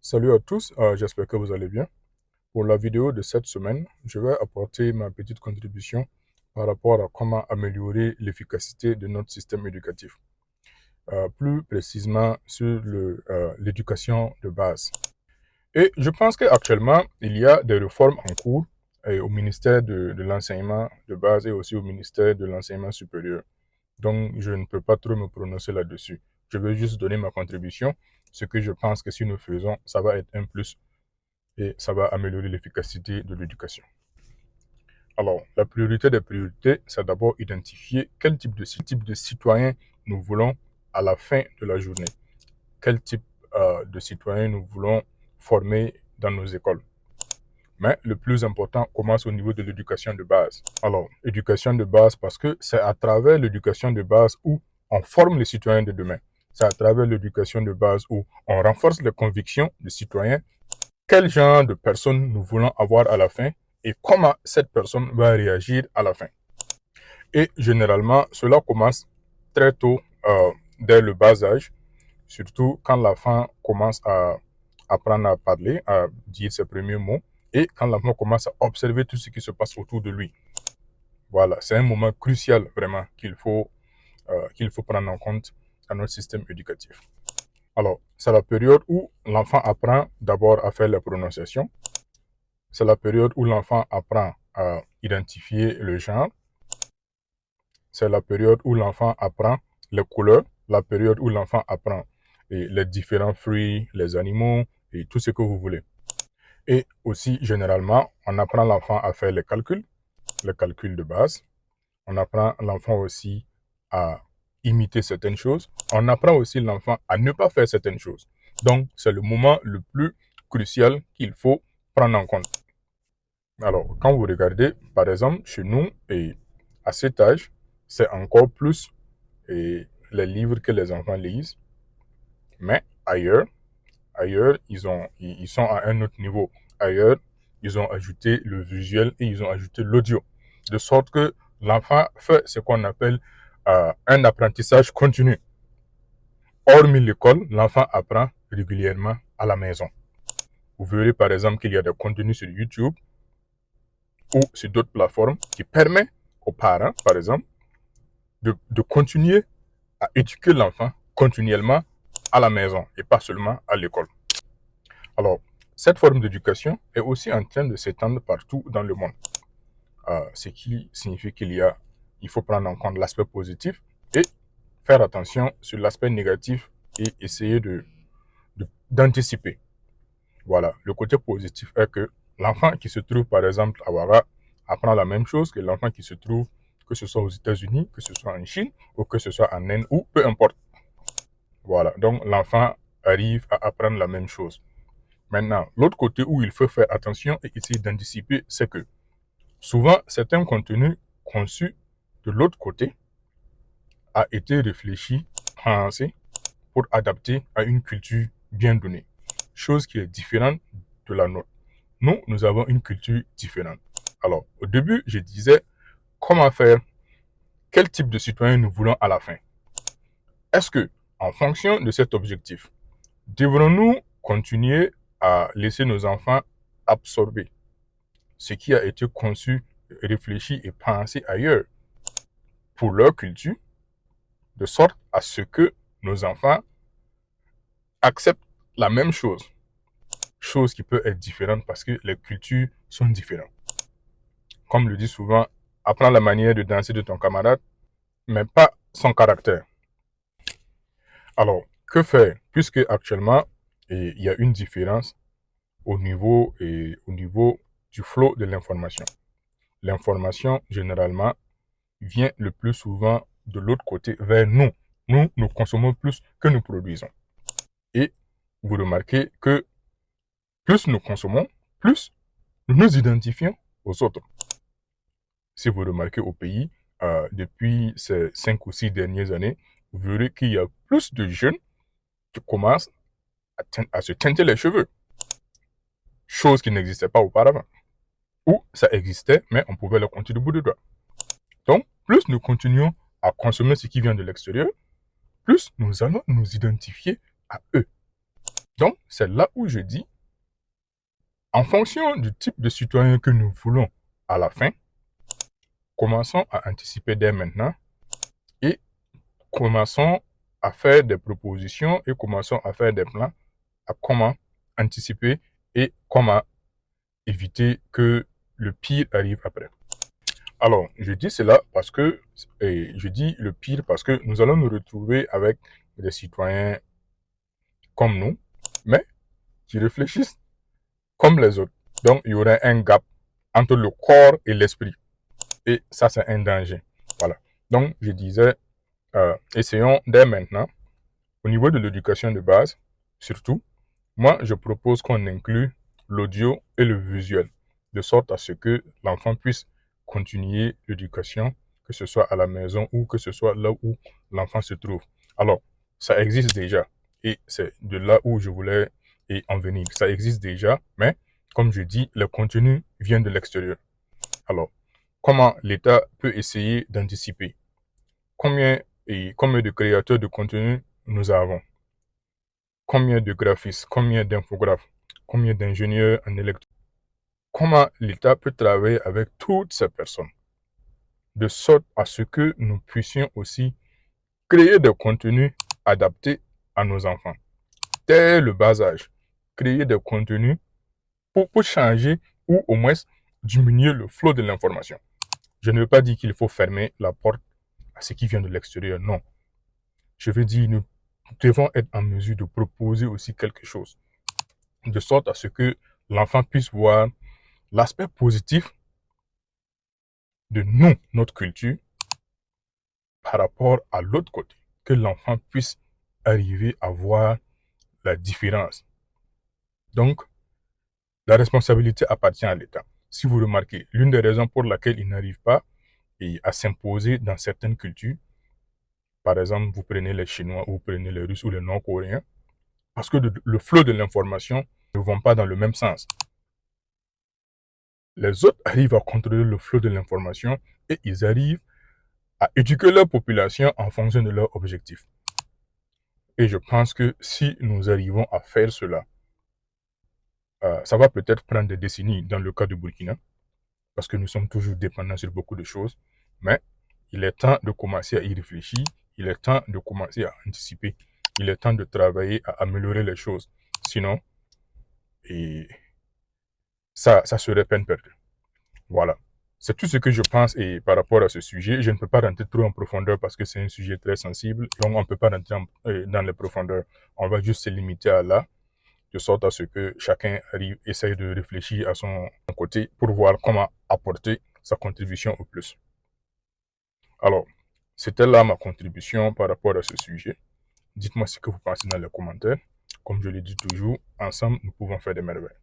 Salut à tous, j'espère que vous allez bien. Pour la vidéo de cette semaine, je vais apporter ma petite contribution par rapport à comment améliorer l'efficacité de notre système éducatif. Plus précisément sur l'éducation de base. Et je pense qu'actuellement, il y a des réformes en cours au ministère de l'enseignement de base et aussi au ministère de l'enseignement supérieur. Donc, je ne peux pas trop me prononcer là-dessus. Je veux juste donner ma contribution, ce que je pense que si nous faisons, ça va être un plus et ça va améliorer l'efficacité de l'éducation. Alors, la priorité des priorités, c'est d'abord identifier quel type de citoyen nous voulons à la fin de la journée. Quel type de citoyen nous voulons former dans nos écoles. Mais le plus important commence au niveau de l'éducation de base. Alors, éducation de base parce que c'est à travers l'éducation de base où on forme les citoyens de demain. C'est à travers l'éducation de base où on renforce les convictions des citoyens, quel genre de personne nous voulons avoir à la fin et comment cette personne va réagir à la fin. Et généralement, cela commence très tôt, dès le bas âge, surtout quand l'enfant commence à apprendre à parler, à dire ses premiers mots, et quand l'enfant commence à observer tout ce qui se passe autour de lui. Voilà, c'est un moment crucial vraiment qu'il faut prendre en compte dans notre système éducatif. Alors, c'est la période où l'enfant apprend d'abord à faire les prononciations. C'est la période où l'enfant apprend à identifier le genre. C'est la période où l'enfant apprend les couleurs. La période où l'enfant apprend les différents fruits, les animaux et tout ce que vous voulez. Et aussi, généralement, on apprend l'enfant à faire les calculs de base. On apprend l'enfant aussi à imiter certaines choses. On apprend aussi l'enfant à ne pas faire certaines choses. Donc, c'est le moment le plus crucial qu'il faut prendre en compte. Alors, quand vous regardez, par exemple, chez nous, et à cet âge, c'est encore plus les livres que les enfants lisent. Mais ailleurs, ils sont à un autre niveau. Ailleurs, ils ont ajouté le visuel et ils ont ajouté l'audio. De sorte que l'enfant fait ce qu'on appelle un apprentissage continu. Hormis l'école, l'enfant apprend régulièrement à la maison. Vous verrez par exemple qu'il y a des contenus sur YouTube ou sur d'autres plateformes qui permettent aux parents, par exemple, de continuer à éduquer l'enfant continuellement à la maison et pas seulement à l'école. Alors, cette forme d'éducation est aussi en train de s'étendre partout dans le monde. Ce qui signifie il faut prendre en compte l'aspect positif et faire attention sur l'aspect négatif et essayer d'anticiper. Voilà, le côté positif est que l'enfant qui se trouve par exemple à Ouaga apprend la même chose que l'enfant qui se trouve, que ce soit aux États-Unis, que ce soit en Chine ou que ce soit en Inde ou peu importe. Voilà, donc l'enfant arrive à apprendre la même chose. Maintenant, l'autre côté où il faut faire attention et essayer d'anticiper, c'est que souvent, certains contenus conçus de l'autre côté a été réfléchi, pensé pour adapter à une culture bien donnée, chose qui est différente de la nôtre. Nous avons une culture différente. Alors, au début, je disais comment faire, quel type de citoyen nous voulons à la fin. Est-ce que, en fonction de cet objectif, devrons-nous continuer à laisser nos enfants absorber ce qui a été conçu, réfléchi et pensé ailleurs pour leur culture, de sorte à ce que nos enfants acceptent la même chose qui peut être différente parce que les cultures sont différentes. Comme le dit souvent, apprends la manière de danser de ton camarade, mais pas son caractère. Alors, que faire puisque actuellement, il y a une différence au niveau du flot de l'information. L'information, généralement, vient le plus souvent de l'autre côté vers nous. Nous consommons plus que nous produisons. Et vous remarquez que plus nous consommons, plus nous nous identifions aux autres. Si vous remarquez au pays, depuis ces 5 ou 6 dernières années, vous verrez qu'il y a plus de jeunes qui commencent à se teinter les cheveux. Chose qui n'existait pas auparavant. Ou ça existait, mais on pouvait le compter du bout de doigt. Donc, plus nous continuons à consommer ce qui vient de l'extérieur, plus nous allons nous identifier à eux. Donc, c'est là où je dis, en fonction du type de citoyen que nous voulons à la fin, commençons à anticiper dès maintenant et commençons à faire des propositions et commençons à faire des plans à comment anticiper et comment éviter que le pire arrive après. Alors, je dis cela parce que, et je dis le pire parce que nous allons nous retrouver avec des citoyens comme nous, mais qui réfléchissent comme les autres. Donc, il y aurait un gap entre le corps et l'esprit. Et ça, c'est un danger. Voilà. Donc, je disais, essayons dès maintenant, au niveau de l'éducation de base, surtout, moi, je propose qu'on inclue l'audio et le visuel, de sorte à ce que l'enfant puisse continuer l'éducation, que ce soit à la maison ou que ce soit là où l'enfant se trouve. Alors, ça existe déjà, et c'est de là où je voulais en venir. Ça existe déjà, mais comme je dis, le contenu vient de l'extérieur. Alors, comment l'État peut essayer d'anticiper? Combien de créateurs de contenu nous avons? Combien de graphistes? Combien d'infographes? Combien d'ingénieurs en électronique? Comment l'État peut travailler avec toutes ces personnes de sorte à ce que nous puissions aussi créer des contenus adaptés à nos enfants dès le bas âge. Créer des contenus pour changer ou au moins diminuer le flot de l'information. Je ne veux pas dire qu'il faut fermer la porte à ce qui vient de l'extérieur, non. Je veux dire, nous devons être en mesure de proposer aussi quelque chose, de sorte à ce que l'enfant puisse voir l'aspect positif de nous, notre culture, par rapport à l'autre côté, que l'enfant puisse arriver à voir la différence. Donc, la responsabilité appartient à l'État. Si vous remarquez, l'une des raisons pour laquelle il n'arrive pas à s'imposer dans certaines cultures, par exemple, vous prenez les Chinois, ou vous prenez les Russes ou les Nord-Coréens, parce que le flot de l'information ne vont pas dans le même sens. Les autres arrivent à contrôler le flot de l'information et ils arrivent à éduquer leur population en fonction de leurs objectifs. Et je pense que si nous arrivons à faire cela, ça va peut-être prendre des décennies dans le cas du Burkina, parce que nous sommes toujours dépendants sur beaucoup de choses, mais il est temps de commencer à y réfléchir, il est temps de commencer à anticiper, il est temps de travailler à améliorer les choses. Sinon, ça serait peine perdue. Voilà. C'est tout ce que je pense et par rapport à ce sujet. Je ne peux pas rentrer trop en profondeur parce que c'est un sujet très sensible. Donc, on ne peut pas rentrer dans les profondeurs. On va juste se limiter à là, de sorte à ce que chacun essaye de réfléchir à son côté pour voir comment apporter sa contribution au plus. Alors, c'était là ma contribution par rapport à ce sujet. Dites-moi ce que vous pensez dans les commentaires. Comme je l'ai dit toujours, ensemble, nous pouvons faire des merveilles.